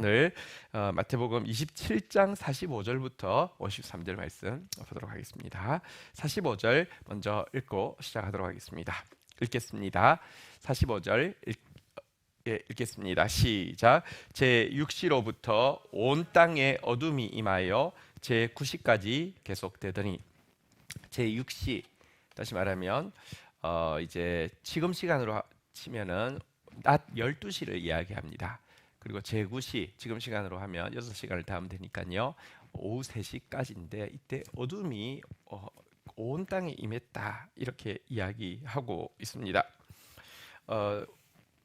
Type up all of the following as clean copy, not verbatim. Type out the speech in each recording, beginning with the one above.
오늘 마태복음 27장 45절부터 53절 말씀 보도록 하겠습니다. 45절 먼저 읽고 시작하도록 하겠습니다. 읽겠습니다. 45절 읽겠습니다. 시작. 제 6시로부터 온 땅에 어둠이 임하여 제 9시까지 계속되더니, 제 6시, 다시 말하면 이제 지금 시간으로 치면은 낮 12시를 이야기합니다. 그리고 제9시, 지금 시간으로 하면 6시간을 더하면 되니까요, 오후 3시까지인데 이때 어둠이 온 땅에 임했다, 이렇게 이야기하고 있습니다.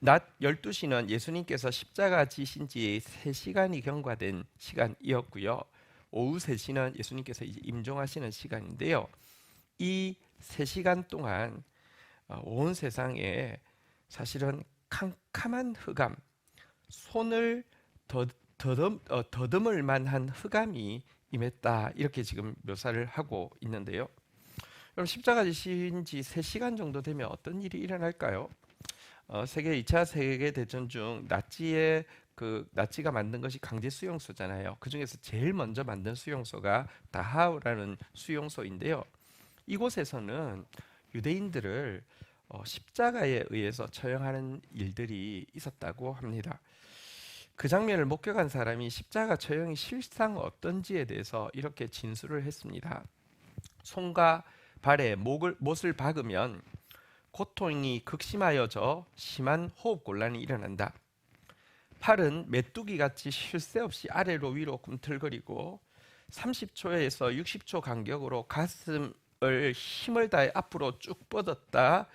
낮 12시는 예수님께서 십자가 지신 지 3시간이 경과된 시간이었고요. 오후 3시는 예수님께서 이제 임종하시는 시간인데요. 이 3시간 동안 온 세상에 사실은 캄캄한 흑암, 손을 더듬을 만한 흑암이 임했다, 이렇게 지금 묘사를 하고 있는데요. 그럼 십자가 지신 지 3시간 정도 되면 어떤 일이 일어날까요? 세계 2차 세계대전 중 나치가 만든 것이 강제 수용소잖아요. 그 중에서 제일 먼저 만든 수용소가 다하우라는 수용소인데요. 이곳에서는 유대인들을 십자가에 의해서 처형하는 일들이 있었다고 합니다. 그 장면을 목격한 사람이 십자가 처형이 실상 어떤지에 대해서 이렇게 진술을 했습니다. 손과 발에 못을 박으면 고통이 극심하여져 심한 호흡곤란이 일어난다. 팔은 메뚜기같이 쉴 새 없이 아래로 위로 꿈틀거리고 30초에서 60초 간격으로 가슴을 힘을 다해 앞으로 쭉 뻗었다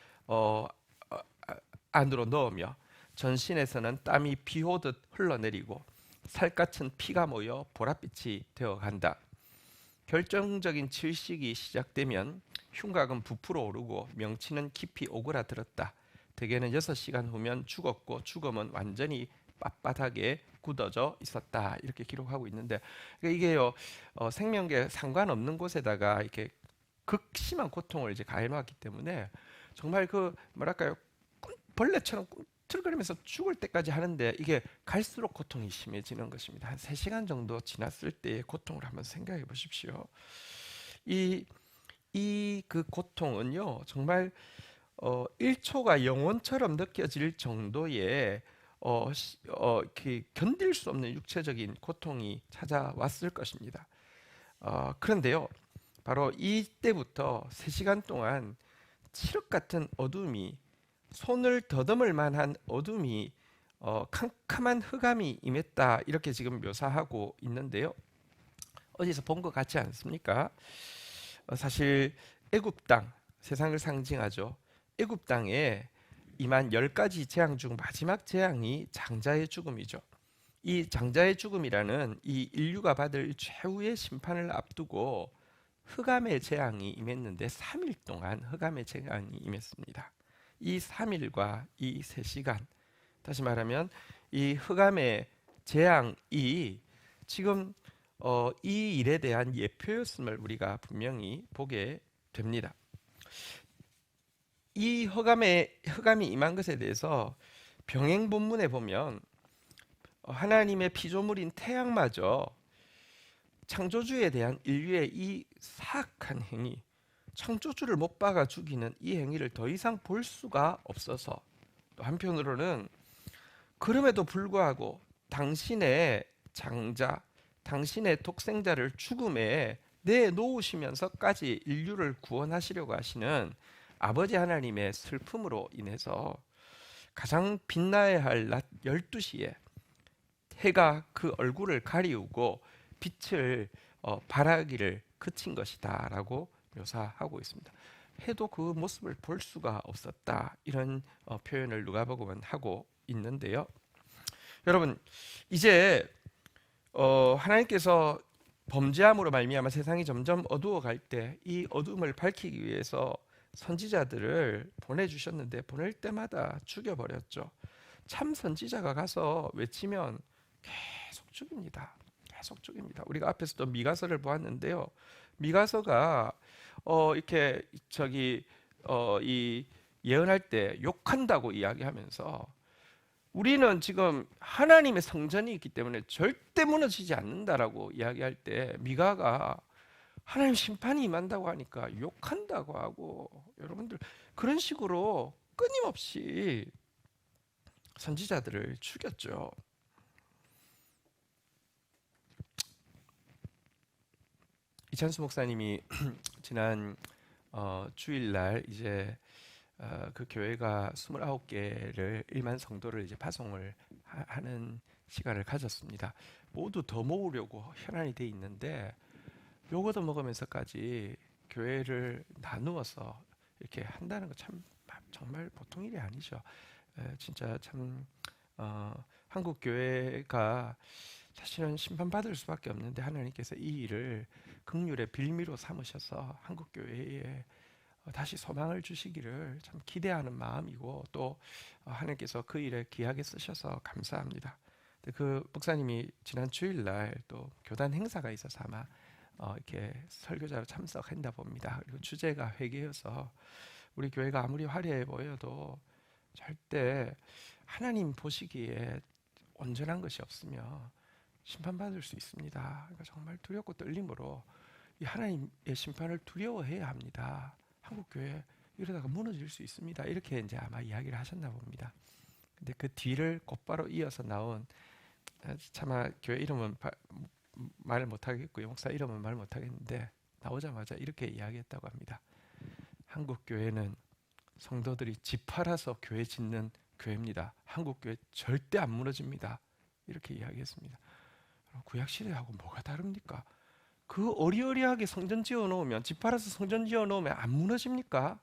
안으로 넣으며 전신에서는 땀이 비 오듯 흘러내리고 살갗은 피가 모여 보랏빛이 되어간다. 결정적인 질식이 시작되면 흉곽은 부풀어 오르고 명치는 깊이 오그라들었다. 대개는 6시간 후면 죽었고 죽음은 완전히 빳빳하게 굳어져 있었다, 이렇게 기록하고 있는데, 이게요, 생명계 상관없는 곳에다가 이렇게 극심한 고통을 이제 가해놓았기 때문에 정말 뭐랄까요, 벌레처럼 꿈틀거리면서 죽을 때까지 하는데 이게 갈수록 고통이 심해지는 것입니다. 한 3시간 정도 지났을 때의 고통을 한번 생각해 보십시오. 그 고통은요, 정말 1초가 영원처럼 느껴질 정도의 견딜 수 없는 육체적인 고통이 찾아왔을 것입니다. 그런데요, 바로 이때부터 3시간 동안 칠흑 같은 어둠이, 손을 더듬을 만한 어둠이, 캄캄한 흑암이 임했다, 이렇게 지금 묘사하고 있는데요. 어디서 본 것 같지 않습니까? 사실 애굽 땅, 세상을 상징하죠. 애굽 땅에 임한 10가지 재앙 중 마지막 재앙이 장자의 죽음이죠. 이 장자의 죽음이라는 이 인류가 받을 최후의 심판을 앞두고 흑암의 재앙이 임했는데 3일 동안 흑암의 재앙이 임했습니다. 이 3일과 이 3시간, 다시 말하면 이 흑암의 재앙이 지금 이 일에 대한 예표였음을 우리가 분명히 보게 됩니다. 이 흑암이 임한 것에 대해서 병행 본문에 보면 하나님의 피조물인 태양마저 창조주에 대한 인류의 이 사악한 행위, 창조주를 못 박아 죽이는 이 행위를 더 이상 볼 수가 없어서, 또 한편으로는 그럼에도 불구하고 당신의 장자, 당신의 독생자를 죽음에 내놓으시면서까지 인류를 구원하시려고 하시는 아버지 하나님의 슬픔으로 인해서 가장 빛나야 할 낮 12시에 해가 그 얼굴을 가리우고 빛을 발하기를 그친 것이다 라고 묘사하고 있습니다. 해도 그 모습을 볼 수가 없었다, 이런 표현을 누가복음은 하고 있는데요. 여러분, 이제 하나님께서 범죄함으로 말미암아 세상이 점점 어두워갈 때 이 어둠을 밝히기 위해서 선지자들을 보내주셨는데 보낼 때마다 죽여버렸죠. 참 선지자가 가서 외치면 계속 죽입니다. 계속 죽입니다. 우리가 앞에서도 미가서를 보았는데요. 미가서가 이렇게 이 예언할 때 욕한다고 이야기하면서 우리는 지금 하나님의 성전이 있기 때문에 절대 무너지지 않는다라고 이야기할 때 미가가 하나님 심판이 임한다고 하니까 욕한다고 하고, 여러분들 그런 식으로 끊임없이 선지자들을 죽였죠. 이찬수 목사님이 지난 주일날 이제 그 교회가 29개를 1만 성도를 이제 파송을 하는 시간을 가졌습니다. 모두 더 모으려고 현안이 돼 있는데 요거도 먹으면서까지 교회를 나누어서 이렇게 한다는 거 참 정말 보통 일이 아니죠. 진짜 참 한국 교회가 사실은 심판받을 수밖에 없는데 하나님께서 이 일을 긍휼의 빌미로 삼으셔서 한국 교회에 다시 소망을 주시기를 참 기대하는 마음이고, 또 하나님께서 그 일에 귀하게 쓰셔서 감사합니다. 그 목사님이 지난 주일날 또 교단 행사가 있어서 아마 이렇게 설교자로 참석한다 봅니다. 그리고 주제가 회개여서 우리 교회가 아무리 화려해 보여도 절대 하나님 보시기에 온전한 것이 없으며 심판받을 수 있습니다. 그러니까 정말 두렵고 떨림으로 이 하나님의 심판을 두려워해야 합니다. 한국 교회 이러다가 무너질 수 있습니다. 이렇게 이제 아마 이야기를 하셨나 봅니다. 근데 그 뒤를 곧바로 이어서 나온, 차마 교회 이름은 말을 못 하겠고요, 목사 이름은 말 못 하겠는데 나오자마자 이렇게 이야기했다고 합니다. 한국 교회는 성도들이 집 팔아서 교회 짓는 교회입니다. 한국 교회 절대 안 무너집니다. 이렇게 이야기했습니다. 구약 시대하고 뭐가 다릅니까? 그 어리어리하게 성전 지어 놓으면, 집 팔아서 성전 지어 놓으면 안 무너집니까?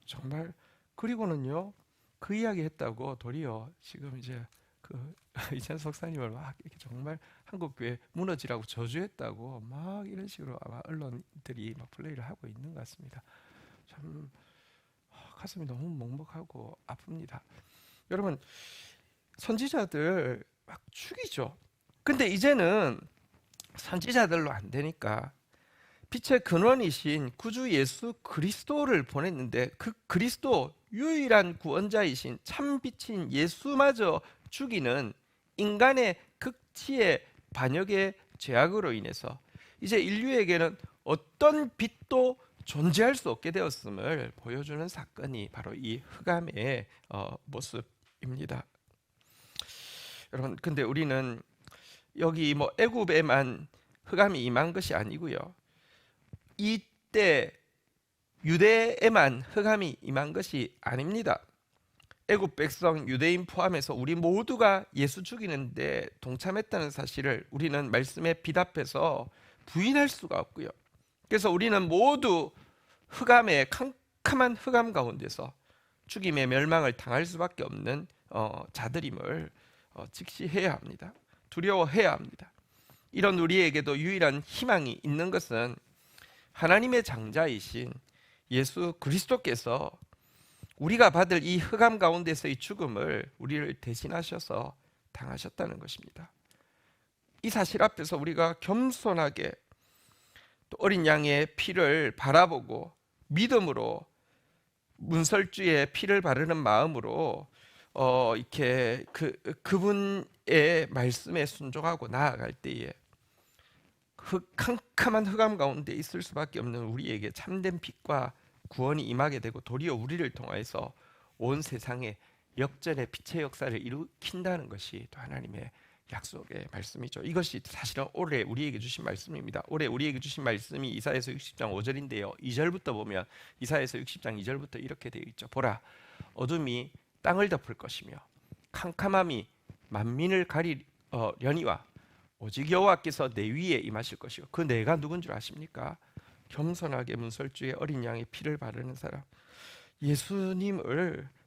정말. 그리고는요, 그 이야기 했다고 도리어 지금 이제 그 이찬수 목사님을 막 이렇게 정말 한국 교회 무너지라고 저주했다고 막 이런 식으로 아마 언론들이 막 플레이를 하고 있는 것 같습니다. 참 가슴이 너무 먹먹하고 아픕니다. 여러분, 선지자들 막 죽이죠. 근데 이제는 선지자들로 안 되니까 빛의 근원이신 구주 예수 그리스도를 보냈는데, 그 그리스도, 유일한 구원자이신 참빛인 예수마저 죽이는 인간의 극치의 반역의 죄악으로 인해서 이제 인류에게는 어떤 빛도 존재할 수 없게 되었음을 보여주는 사건이 바로 이 흑암의 모습입니다. 여러분, 근데 우리는 여기 뭐 애굽에만 흑암이 임한 것이 아니고요, 이때 유대에만 흑암이 임한 것이 아닙니다. 애굽 백성, 유대인 포함해서 우리 모두가 예수 죽이는데 동참했다는 사실을 우리는 말씀에 비답해서 부인할 수가 없고요. 그래서 우리는 모두 흑암의 캄캄한 흑암 가운데서 죽임의 멸망을 당할 수밖에 없는 자들임을 직시해야 합니다. 두려워해야 합니다. 이런 우리에게도 유일한 희망이 있는 것은 하나님의 장자이신 예수 그리스도께서 우리가 받을 이 흑암 가운데서의 죽음을 우리를 대신하셔서 당하셨다는 것입니다. 이 사실 앞에서 우리가 겸손하게 또 어린 양의 피를 바라보고 믿음으로 문설주의 피를 바르는 마음으로 이렇게 그분의 말씀에 순종하고 나아갈 때에 캄캄한 흑암 가운데 있을 수밖에 없는 우리에게 참된 빛과 구원이 임하게 되고, 도리어 우리를 통하여서 온 세상에 역전의 빛의 역사를 일으킨다는 것이 또 하나님의 약속의 말씀이죠. 이것이 사실은 올해 우리에게 주신 말씀입니다. 올해 우리에게 주신 말씀이 이사야서 60장 5절인데요. 2절부터 보면 이사야서 60장 2절부터 이렇게 되어 있죠. 보라, 어둠이 땅을 덮을 것이며 캄캄함이 만민을 가리려니와 오직 여호와께서 내 위에 임하실 것이요. 그 내가 누군 줄 아십니까? 겸손하게 문설주의 어린 양의 피를 바르는 사람,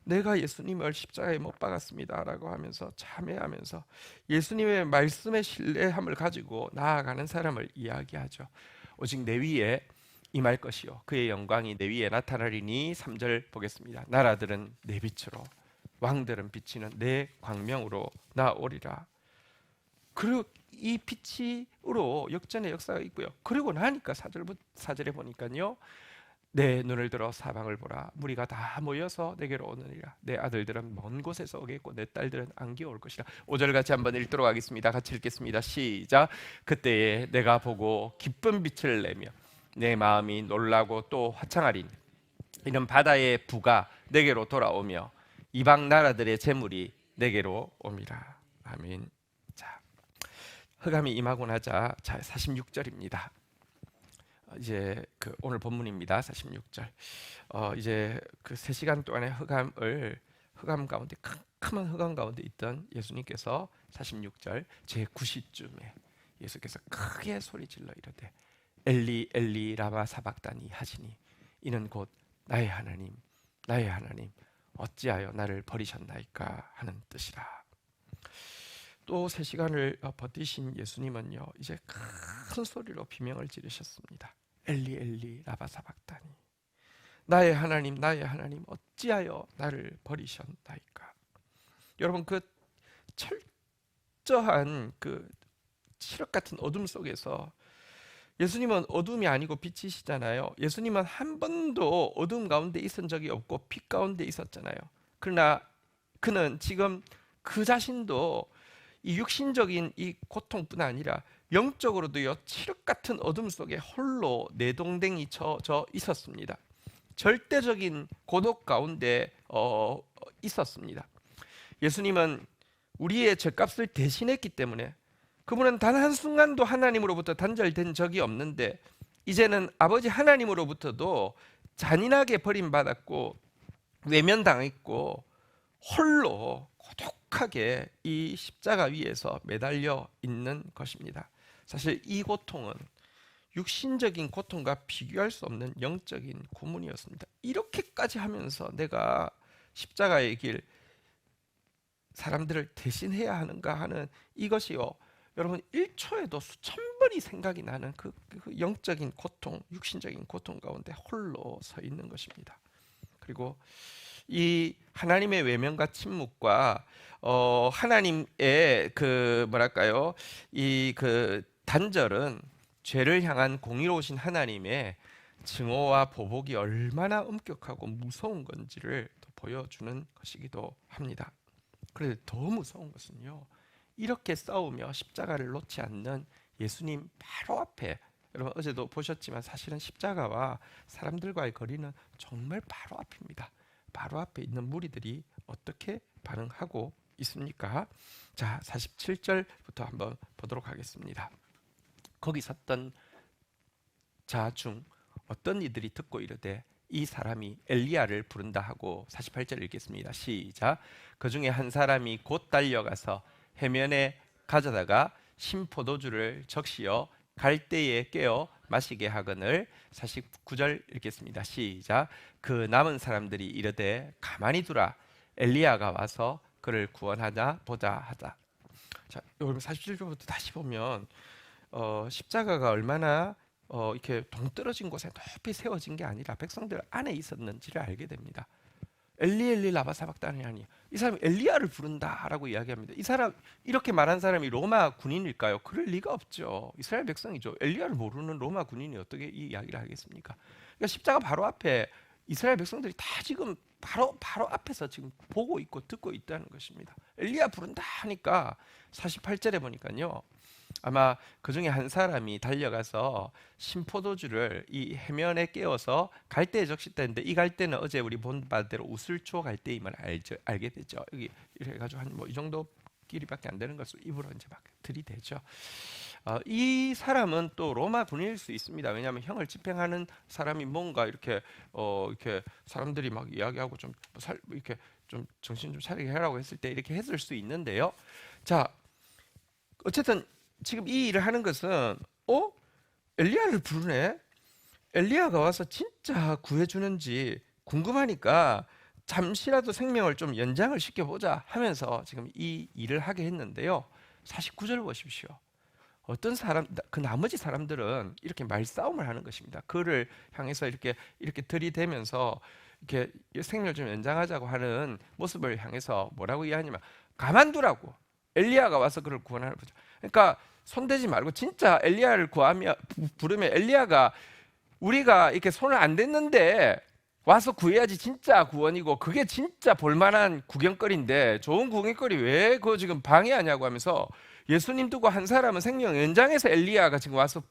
내가 예수님을 십자가에 못 박았습니다라고 하면서 참회하면서 예수님의 말씀의 신뢰함을 가지고 나아가는 사람을 이야기하죠. 오직 내 위에 임할 것이요 그의 영광이 내 위에 나타나리니. 3절 보겠습니다. 나라들은 내 빛으로, 왕들은 비치는 내 광명으로 나오리라. 그리고 이 빛으로 역전의 역사가 있고요. 그리고 나니까 4절에 보니까요, 내 눈을 들어 사방을 보라. 무리가 다 모여서 내게로 오느니라. 내 아들들은 먼 곳에서 오겠고 내 딸들은 안겨 올 것이라. 5절 같이 한번 읽도록 하겠습니다. 같이 읽겠습니다. 시작. 그때에 내가 보고 기쁜 빛을 내며 내 마음이 놀라고 또 화창하리니 이는 바다의 부가 내게로 돌아오며 이방 나라들의 재물이 내게로 옴이라. 아멘. 자, 흑암이 임하고 나자 46절입니다. 이제 그 오늘 본문입니다. 46절. 이제 그 3시간 동안의 흑암 가운데 캄캄한 흑암 가운데 있던 예수님께서 46절 제9시쯤에 예수께서 크게 소리질러 이르되 엘리 엘리 라마 사박다니 하시니 이는 곧 나의 하나님 나의 하나님 어찌하여 나를 버리셨나이까 하는 뜻이라. 또 3시간을 버티신 예수님은요 이제 큰 소리로 비명을 지르셨습니다. 엘리 엘리 라마 사박다니 나의 하나님 나의 하나님 어찌하여 나를 버리셨나이까. 여러분 그 철저한 그 칠흑 같은 어둠 속에서 예수님은 어둠이 아니고 빛이시잖아요. 예수님은 한 번도 어둠 가운데 있은 적이 없고 빛 가운데 있었잖아요. 그러나 그는 지금 그 자신도 이 육신적인 이 고통뿐 아니라 영적으로도요 칠흑 같은 어둠 속에 홀로 내동댕이 쳐 있었습니다. 절대적인 고독 가운데 있었습니다. 예수님은 우리의 죄값을 대신했기 때문에 그분은 단 한순간도 하나님으로부터 단절된 적이 없는데 이제는 아버지 하나님으로부터도 잔인하게 버림받았고 외면당했고 홀로 고독하게 이 십자가 위에서 매달려 있는 것입니다. 사실 이 고통은 육신적인 고통과 비교할 수 없는 영적인 고문이었습니다. 이렇게까지 하면서 내가 십자가의 길 사람들을 대신해야 하는가 하는 이것이요 여러분 1초에도 수천 번이 생각이 나는 그 영적인 고통, 육신적인 고통 가운데 홀로 서 있는 것입니다. 그리고 이 하나님의 외면과 침묵과 하나님의 그 뭐랄까요 이 그 단절은 죄를 향한 공의로우신 하나님의 증오와 보복이 얼마나 엄격하고 무서운 건지를 보여주는 것이기도 합니다. 그런데 더 무서운 것은요 이렇게 싸우며 십자가를 놓지 않는 예수님 바로 앞에 여러분 어제도 보셨지만 사실은 십자가와 사람들과의 거리는 정말 바로 앞입니다. 바로 앞에 있는 무리들이 어떻게 반응하고 있습니까? 자 47절부터 한번 보도록 하겠습니다. 거기 섰던 자 중 어떤 이들이 듣고 이르되 이 사람이 엘리야를 부른다 하고 48절 읽겠습니다. 시작. 그 중에 한 사람이 곧 달려가서 해면에 가져다가 신포도주를 적시어 갈대에 깨어 마시게 하거늘. 49절 읽겠습니다. 시작. 그 남은 사람들이 이르되 가만히 두라 엘리야가 와서 그를 구원하자 보자 하자. 자, 여러분 47절부터 다시 보면 십자가가 얼마나 이렇게 동떨어진 곳에 높이 세워진 게 아니라 백성들 안에 있었는지를 알게 됩니다. 엘리 엘리 라마 사박다니 하니 이 사람이 엘리야를 부른다라고 이야기합니다. 이 사람 이렇게 말한 사람이 로마 군인일까요? 그럴 리가 없죠. 이스라엘 백성이죠. 엘리야를 모르는 로마 군인이 어떻게 이 이야기를 하겠습니까? 그러니까 십자가 바로 앞에 이스라엘 백성들이 다 지금 바로 앞에서 지금 보고 있고 듣고 있다는 것입니다. 엘리야 부른다 하니까 48절에 보니까요. 아마 그 중에 한 사람이 달려가서 신포도주를 이 해면에 깨어서 갈대에 적셨다는데 이 갈대는 어제 우리 본 바대로 우슬초 갈대임을 알게 되죠. 여기 이래 가지고 한 뭐 이 정도 길이밖에 안 되는 것을 입으로 이제 막 들이대죠. 이 사람은 또 로마 군인일 수 있습니다. 왜냐하면 형을 집행하는 사람이 뭔가 이렇게 이렇게 사람들이 막 이야기하고 좀 이렇게 좀 정신 좀 차리게 하라고 했을 때 이렇게 했을 수 있는데요. 자, 어쨌든 지금 이 일을 하는 것은 엘리야를 부르네. 엘리야가 와서 진짜 구해주는지 궁금하니까 잠시라도 생명을 좀 연장을 시켜보자 하면서 지금 이 일을 하게 했는데요. 49절 보십시오. 어떤 사람, 그 나머지 사람들은 이렇게 말싸움을 하는 것입니다. 그를 향해서 이렇게 들이대면서 이렇게 생명을 좀 연장하자고 하는 모습을 향해서 뭐라고 이야기하냐면 가만두라고. 엘리야가 와서 그를 구원하는 거죠. 그러니까 손대지 말고 진짜 엘리야를 부르면 엘리야가 우리가 이렇게 손을 안 댔는데 와서 구해야지 진짜 구원이고 그게 진짜 볼만한 구경거리인데 좋은 구경거리 왜 그거 지금 방해하냐고 하면서 예수님 두고 한 사람은 생명 연장해서 엘리야가 지금 와서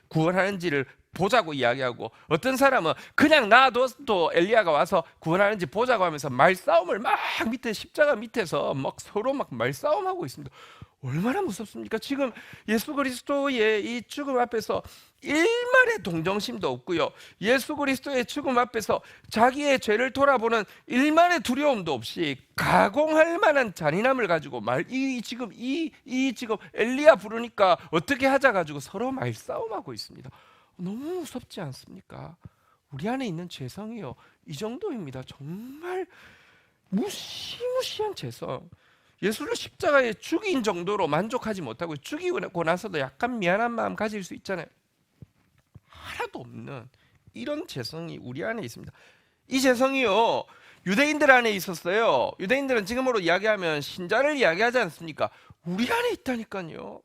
구원하는지를 보자고 이야기하고 어떤 사람은 그냥 놔둬도 엘리야가 와서 구원하는지 보자고 하면서 말싸움을 막 밑에 십자가 밑에서 막 서로 막 말싸움하고 있습니다. 얼마나 무섭습니까? 지금 예수 그리스도의 이 죽음 앞에서 일말의 동정심도 없고요. 예수 그리스도의 죽음 앞에서 자기의 죄를 돌아보는 일말의 두려움도 없이 가공할 만한 잔인함을 가지고 지금 엘리야 부르니까 어떻게 하자 가지고 서로 말싸움하고 있습니다. 너무 무섭지 않습니까? 우리 안에 있는 죄성이요. 이 정도입니다. 정말 무시무시한 죄성. 예수를 십자가에 죽인 정도로 만족하지 못하고 죽이고 나서도 약간 미안한 마음 가질 수 있잖아요. 하나도 없는 이런 죄성이 우리 안에 있습니다. 이 죄성이요 유대인들 안에 있었어요. 유대인들은 지금으로 이야기하면 신자를 이야기하지 않습니까? 우리 안에 있다니까요.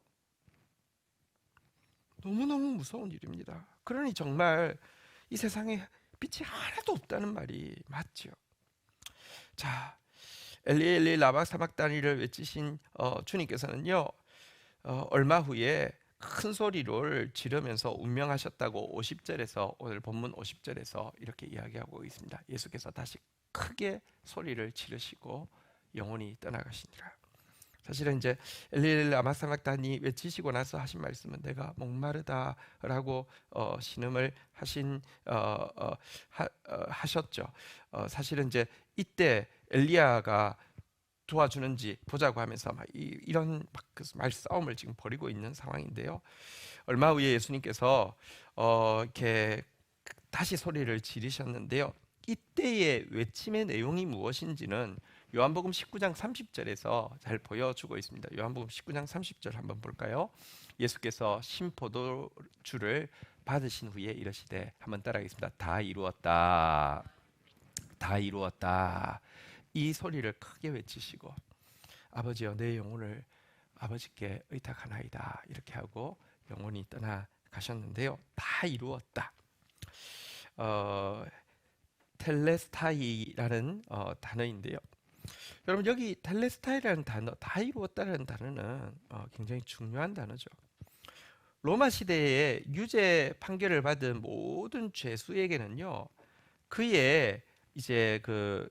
너무너무 무서운 일입니다. 그러니 정말 이 세상에 빛이 하나도 없다는 말이 맞죠. 자, 엘리 엘리 라마 사박다니를 외치신 주님께서는요 얼마 후에 큰 소리를 지르면서 운명하셨다고 50절에서 오늘 본문 50절에서 이렇게 이야기하고 있습니다. 예수께서 다시 크게 소리를 지르시고 영원히 떠나가시니라. 사실은 이제 엘리 라마 사박다니 외치시고 나서 하신 말씀은 내가 목마르다라고 신음을 하셨죠. 사실은 이제 이때 엘리야가 도와주는지 보자고 하면서 이런 말싸움을 지금 벌이고 있는 상황인데요. 얼마 후에 예수님께서 이렇게 다시 소리를 지르셨는데요. 이때의 외침의 내용이 무엇인지는 요한복음 19장 30절에서 잘 보여주고 있습니다. 요한복음 19장 30절 한번 볼까요? 예수께서 신포도주를 받으신 후에 이러시되 한번 따라하겠습니다. 다 이루었다. 다 이루었다. 이 소리를 크게 외치시고 아버지여 내 영혼을 아버지께 의탁하나이다 이렇게 하고 영혼이 떠나가셨는데요. 다 이루었다. 텔레스타이라는 단어인데요. 여러분 여기 텔레스타이라는 단어, 다 이루었다라는 단어는 굉장히 중요한 단어죠. 로마 시대에 유죄 판결을 받은 모든 죄수에게는요, 그의 이제 그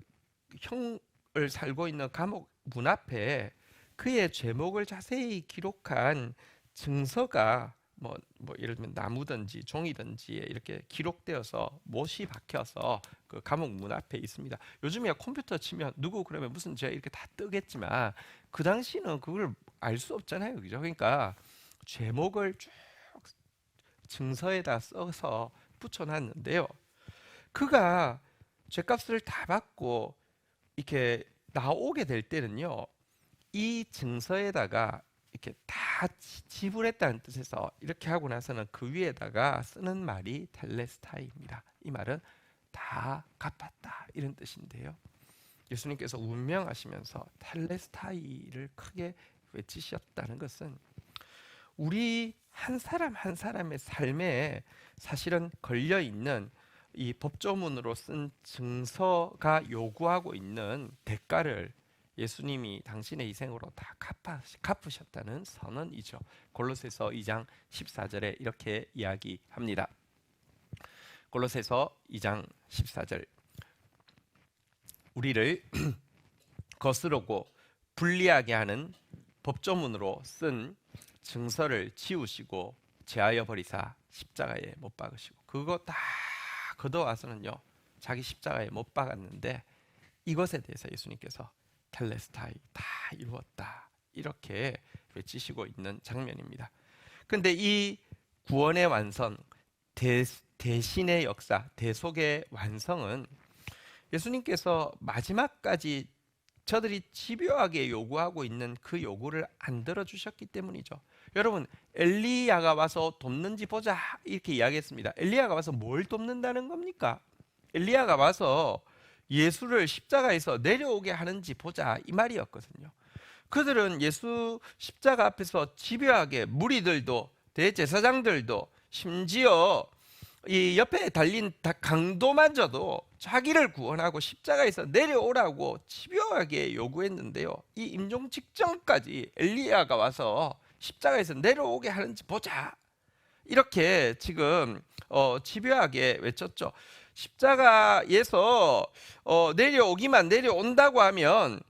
형을 살고 있는 감옥 문 앞에 그의 죄목을 자세히 기록한 증서가 뭐 예를 들면 나무든지 종이든지 이렇게 기록되어서 못이 박혀서 그 감옥 문 앞에 있습니다. 요즘에 컴퓨터 치면 누구 그러면 무슨 죄 이렇게 다 뜨겠지만 그 당시는 그걸 알 수 없잖아요, 그죠? 그러니까 죄목을 쭉 증서에다 써서 붙여놨는데요. 그가 죄값을 다 받고 이렇게 나오게 될 때는요, 이 증서에다가 이렇게 다 지불했다는 뜻에서 이렇게 하고 나서는 그 위에다가 쓰는 말이 텔레스타이입니다. 이 말은 다 갚았다 이런 뜻인데요. 예수님께서 운명하시면서 텔레스타이를 크게 외치셨다는 것은 우리 한 사람 한 사람의 삶에 사실은 걸려 있는 이 법조문으로 쓴 증서가 요구하고 있는 대가를 예수님이 당신의 희생으로 다 갚으셨다는 선언이죠. 골로새서 2장 14절에 이렇게 이야기합니다. 골로새서 2장 14절 우리를 거스르고 불리하게 하는 법조문으로 쓴 증서를 지우시고 제하여 버리사 십자가에 못 박으시고 그거 다 걷어와서는요 자기 십자가에 못 박았는데 이것에 대해서 예수님께서 텔레스타이 다 이루었다 이렇게 외치시고 있는 장면입니다. 그런데 이 구원의 완성, 대신의 역사, 대속의 완성은 예수님께서 마지막까지 저들이 집요하게 요구하고 있는 그 요구를 안 들어주셨기 때문이죠. 여러분 엘리야가 와서 돕는지 보자 이렇게 이야기했습니다. 엘리야가 와서 뭘 돕는다는 겁니까? 엘리야가 와서 예수를 십자가에서 내려오게 하는지 보자 이 말이었거든요. 그들은 예수 십자가 앞에서 집요하게 무리들도 대제사장들도 심지어 이 옆에 달린 강도마저도 자기를 구원하고 십자가에서 내려오라고 집요하게 요구했는데요. 이 임종 직전까지 엘리야가 와서 십자가에서 내려오게 하는지 보자. 이렇게 지금 집요하게 외쳤죠. 십자가에서 내려오기만 내려온다고 하면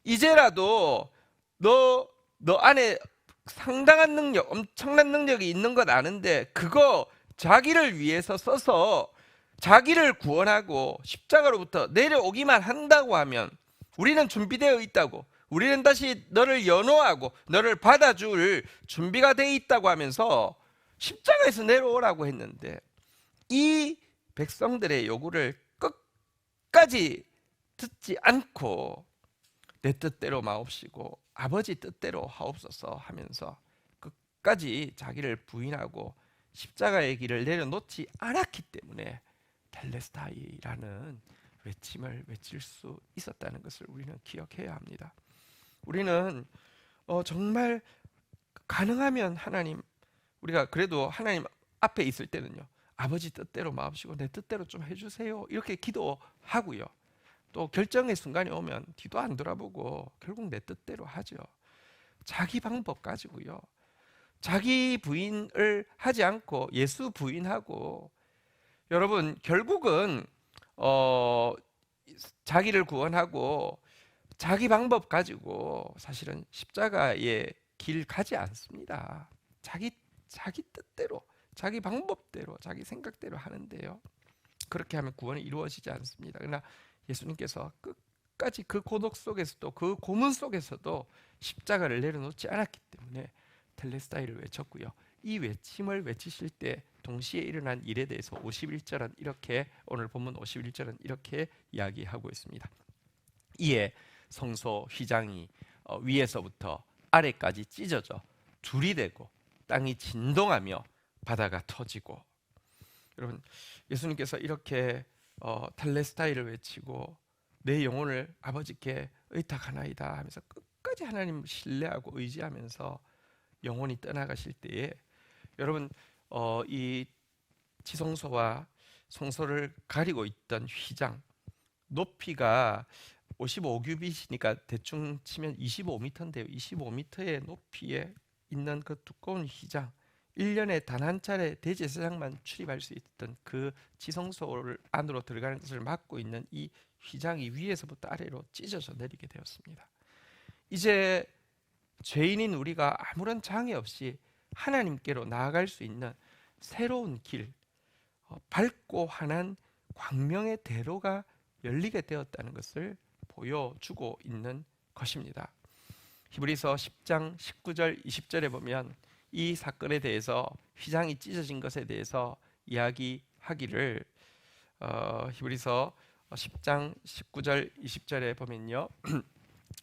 이제라도 너 안에 상당한 능력, 엄청난 능력이 있는 건 아는데 그거 자기를 위해서 써서 자기를 구원하고 십자가로부터 내려오기만 한다고 하면 우리는 준비되어 있다고, 우리는 다시 너를 연호하고 너를 받아줄 준비가 되어 있다고 하면서 십자가에서 내려오라고 했는데 이 백성들의 요구를 끝까지 듣지 않고 내 뜻대로 마옵시고 아버지 뜻대로 하옵소서 하면서 끝까지 자기를 부인하고 십자가의 길을 내려놓지 않았기 때문에 텔레스타이라는 외침을 외칠 수 있었다는 것을 우리는 기억해야 합니다. 우리는 정말 가능하면 하나님, 우리가 그래도 하나님 앞에 있을 때는요, 아버지 뜻대로 마옵시고 내 뜻대로 좀 해주세요 이렇게 기도하고요, 또 결정의 순간이 오면 뒤도 안 돌아보고 결국 내 뜻대로 하죠. 자기 방법 가지고요, 자기 부인을 하지 않고 예수 부인하고, 여러분 결국은 자기를 구원하고 자기 방법 가지고 사실은 십자가의 길 가지 않습니다. 자기 뜻대로, 자기 방법대로, 자기 생각대로 하는데요, 그렇게 하면 구원이 이루어지지 않습니다. 그러나 예수님께서 끝까지 그 고독 속에서도, 그 고문 속에서도 십자가를 내려놓지 않았기 때문에 텔레스타이를 외쳤고요. 이 외침을 외치실 때 동시에 일어난 일에 대해서 51절은 이렇게, 오늘 본문 51절은 이렇게 이야기하고 있습니다. 이에 성소 휘장이 위에서부터 아래까지 찢어져 둘이 되고 땅이 진동하며 바다가 터지고. 여러분, 예수님께서 이렇게 텔레스타이를 외치고 내 영혼을 아버지께 의탁하나이다 하면서 끝까지 하나님 신뢰하고 의지하면서 영혼이 떠나가실 때에, 여러분 이 지성소와 성소를 가리고 있던 휘장 높이가 55규빗이니까 대충 치면 25m인데요. 25m의 높이에 있는 그 두꺼운 휘장, 1년에 단 한 차례 대제사장만 출입할 수 있던 그 지성소를 안으로 들어가는 것을 막고 있는 이 휘장이 위에서부터 아래로 찢어져 내리게 되었습니다. 이제 죄인인 우리가 아무런 장애 없이 하나님께로 나아갈 수 있는 새로운 길, 밝고 환한 광명의 대로가 열리게 되었다는 것을 보여주고 있는 것입니다. 히브리서 10장 19절 20절에 보면 이 사건에 대해서, 휘장이 찢어진 것에 대해서 이야기하기를 히브리서 10장 19절 20절에 보면요,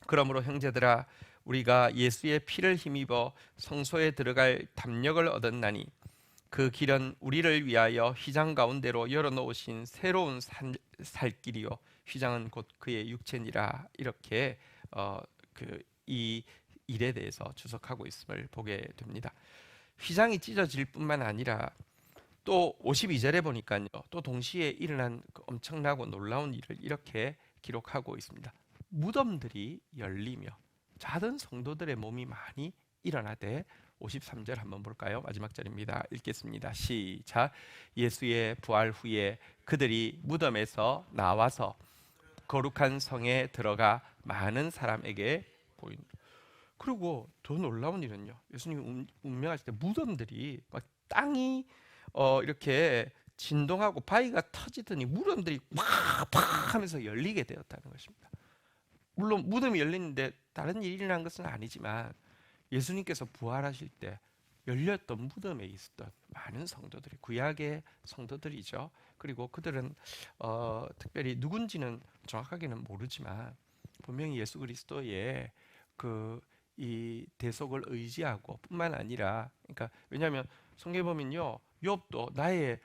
그러므로 형제들아 우리가 예수의 피를 힘입어 성소에 들어갈 담력을 얻었나니 그 길은 우리를 위하여 휘장 가운데로 열어놓으신 새로운 살길이요 휘장은 곧 그의 육체니라. 이렇게 이 일에 대해서 주석하고 있음을 보게 됩니다. 휘장이 찢어질 뿐만 아니라 또 52절에 보니까요, 또 동시에 일어난 그 엄청나고 놀라운 일을 이렇게 기록하고 있습니다. 무덤들이 열리며 작은 성도들의 몸이 많이 일어나되, 53절 한번 볼까요? 마지막 절입니다. 읽겠습니다. 시작. 예수의 부활 후에 그들이 무덤에서 나와서 거룩한 성에 들어가 많은 사람에게 보인. 그리고 더 놀라운 일은요, 예수님 운명하실 때 무덤들이 막 땅이 이렇게 진동하고 바위가 터지더니 무덤들이 팍팍 하면서 열리게 되었다는 것입니다. 물론 무덤이 열리는데 다른 일이 일어난 것은 아니지만 예수님께서 부활하실 때 열렸던 무덤에 있었던 많은 성도들이 구약의 성도들이죠. 그리고 그들은 특별히 누군지는 정확하게는 모르지만 분명히 예수 그리스도의 이 대속을 의지하고 뿐만 아니라, 그러니까 왜냐하면 성경에 보면요, 욥도 나의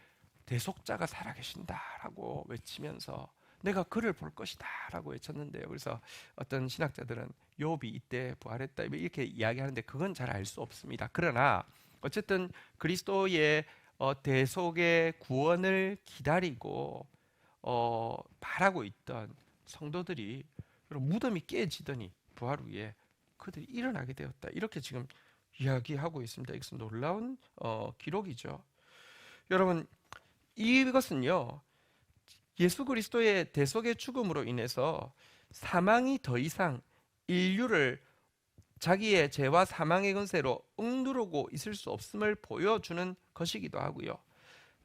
대속자가 살아계신다라고 외치면서 내가 그를 볼 것이다라고 외쳤는데요. 그래서 어떤 신학자들은 욥이 이때 부활했다 이렇게 이야기하는데 그건 잘 알 수 없습니다. 그러나 어쨌든 그리스도의 대속의 구원을 기다리고 바라고 있던 성도들이 무덤이 깨지더니 부활 후에 그들이 일어나게 되었다. 이렇게 지금 이야기하고 있습니다. 이것은 놀라운 기록이죠. 여러분, 이것은요, 예수 그리스도의 대속의 죽음으로 인해서 사망이 더 이상 인류를 자기의 죄와 사망의 권세로 억누르고 있을 수 없음을 보여주는 것이기도 하고요.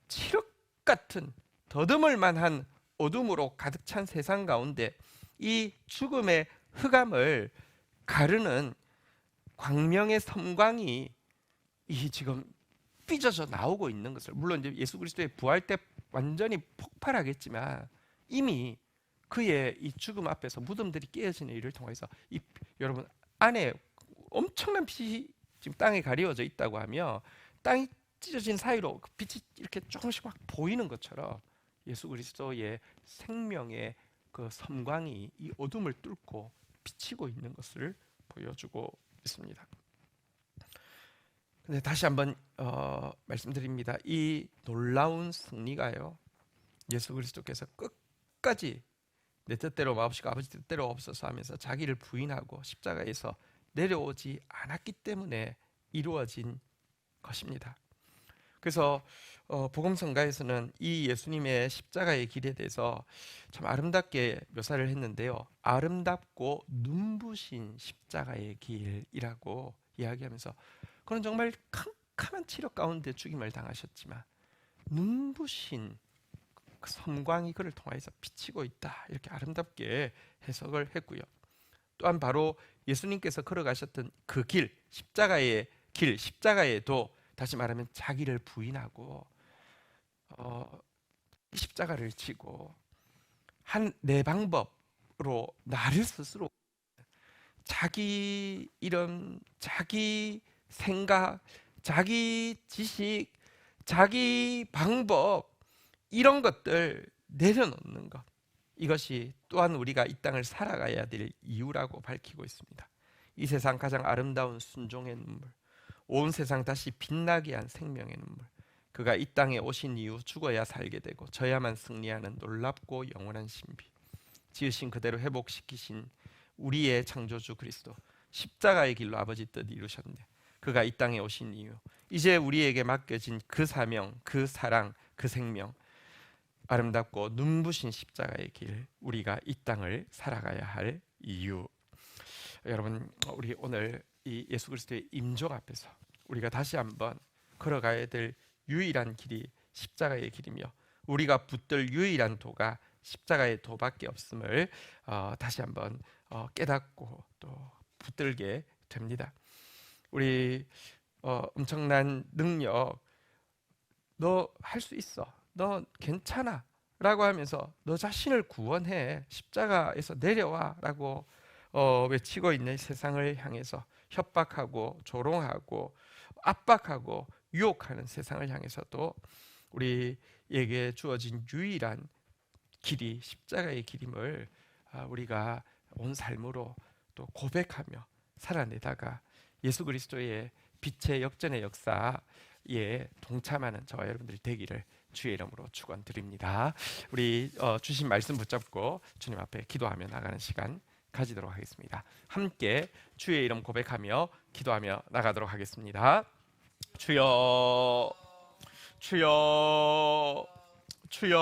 칠흑 같은 더듬을 만한 어둠으로 가득 찬 세상 가운데 이 죽음의 흑암을 가르는 광명의 섬광이 이 지금 삐져서 나오고 있는 것을, 물론 이제 예수 그리스도의 부활 때 완전히 폭발하겠지만 이미 그의 이 죽음 앞에서 무덤들이 깨어지는 일을 통해서 여러분 안에 엄청난 빛이 지금 땅에 가리워져 있다고 하며 땅이 찢어진 사이로 그 빛이 이렇게 조금씩 막 보이는 것처럼 예수 그리스도의 생명의 그 섬광이 이 어둠을 뚫고 비치고 있는 것을 보여주고 있습니다. 근데 다시 한번 말씀드립니다. 이 놀라운 승리가요, 예수 그리스도께서 끝까지 내 뜻대로 마옵시고 아버지 뜻대로 없어서 하면서 자기를 부인하고 십자가에서 내려오지 않았기 때문에 이루어진 것입니다. 그래서 복음성가에서는 이 예수님의 십자가의 길에 대해서 참 아름답게 묘사를 했는데요, 아름답고 눈부신 십자가의 길이라고 이야기하면서 그는 정말 캄캄한 치력 가운데 죽임을 당하셨지만 눈부신 그 섬광이 그를 통해서 비치고 있다, 이렇게 아름답게 해석을 했고요. 또한 바로 예수님께서 걸어가셨던 그 길, 십자가의 길, 십자가에도 다시 말하면 자기를 부인하고 십자가를 지고 한 내 방법으로 나를 스스로 자기 이름, 자기 생각, 자기 지식, 자기 방법, 이런 것들 내려놓는 것, 이것이 또한 우리가 이 땅을 살아가야 될 이유라고 밝히고 있습니다. 이 세상 가장 아름다운 순종의 눈물, 온 세상 다시 빛나게 한 생명의 눈물, 그가 이 땅에 오신 이후 죽어야 살게 되고 져야만 승리하는 놀랍고 영원한 신비, 지으신 그대로 회복시키신 우리의 창조주 그리스도, 십자가의 길로 아버지 뜻 이루셨네. 그가 이 땅에 오신 이유, 이제 우리에게 맡겨진 그 사명, 그 사랑, 그 생명, 아름답고 눈부신 십자가의 길, 우리가 이 땅을 살아가야 할 이유. 여러분, 우리 오늘 이 예수 그리스도의 임종 앞에서 우리가 다시 한번 걸어가야 될 유일한 길이 십자가의 길이며 우리가 붙들 유일한 도가 십자가의 도밖에 없음을 다시 한번 깨닫고 또 붙들게 됩니다. 우리 엄청난 능력, 너 할 수 있어, 너 괜찮아 라고 하면서 너 자신을 구원해, 십자가에서 내려와 라고 외치고 있는 세상을 향해서 협박하고 조롱하고 압박하고 유혹하는 세상을 향해서도 우리에게 주어진 유일한 길이 십자가의 길임을 우리가 온 삶으로 또 고백하며 살아내다가 예수 그리스도의 빛의 역전의 역사에 동참하는 저와 여러분들이 되기를 주의 이름으로 축원드립니다. 우리 주신 말씀 붙잡고 주님 앞에 기도하며 나가는 시간 가지도록 하겠습니다. 함께 주의 이름 고백하며 기도하며 나가도록 하겠습니다. 주여, 주여, 주여.